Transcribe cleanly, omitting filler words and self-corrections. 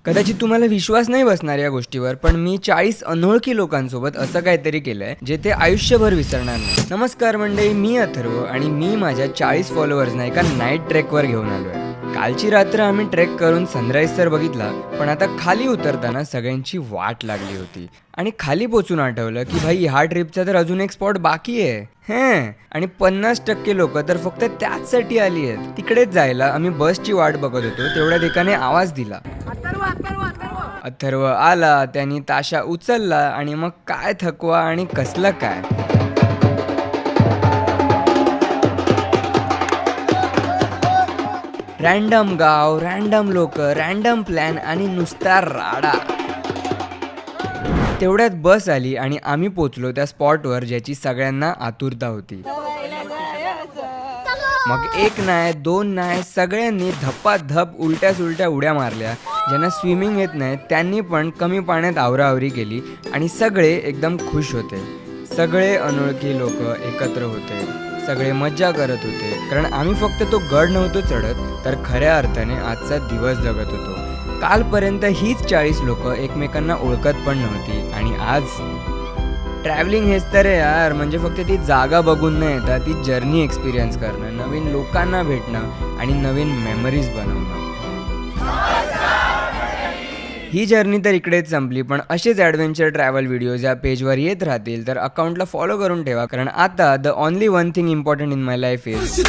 कदाचित तुम्हाला विश्वास नाही बसणार या गोष्टीवर, पण मी 40 अनोळखी लोकांसोबत असं काहीतरी केलंय जे ते आयुष्यभर विसरणार नाही. नमस्कार मंडळी, मी अथर्व आणि मी माझ्या 40 फॉलोअर्सना एका नाईट ट्रेकवर घेऊन आलोय. कालची रात्र आम्ही ट्रेक करून सनराईज तर बघितला, पण आता खाली उतरताना सगळ्यांची वाट लागली होती आणि खाली पोचून आठवलं की भाई ह्या ट्रिपचा तर अजून एक स्पॉट बाकी आहे. आणि 50% लोक तर फक्त त्याचसाठी आली आहेत. तिकडेच जायला आम्ही बसची वाट बघत होतो, तेवढ्या एकाने आवाज दिला. अथर्व आला, त्यांनी ताशा उचलला आणि मग काय थकवा आणि कसलं काय. रॅन्डम गाव, रॅन्डम लोक, रॅन्डम प्लॅन आणि नुसता राडा. तेवढ्यात बस आली आणि आम्ही पोचलो त्या स्पॉटवर ज्याची सगळ्यांना आतुरता होती. मग एक नाही, दोन नाही, सगळ्यांनी धप्पाधप उलट्या सुलट्या उड्या मारल्या. ज्यांना स्विमिंग येत नाही त्यांनी पण कमी पाण्यात आवराआवरी केली आणि सगळे एकदम खुश होते. सगळे अनोळखी लोक एकत्र होते, सगळे मज्जा करत होते, कारण आम्ही फक्त तो गड नव्हतो चढत, तर खऱ्या अर्थाने आजचा दिवस जगत होतो. कालपर्यंत हीच 40 लोक एकमेकांना ओळखत पण नव्हती आणि आज ट्रॅव्हलिंग हेच तर आहे यार. म्हणजे फक्त ती जागा बघून न येता ती जर्नी एक्सपिरियन्स करणं, नवीन लोकांना भेटणं आणि नवीन मेमरीज बनवणं. ही जर्नी तर इकडेच संपली, पण असेच ॲडव्हेंचर ट्रॅव्हल व्हिडिओज या पेजवर येत राहतील, तर अकाउंटला फॉलो करून ठेवा, कारण आता the only one thing important in my life is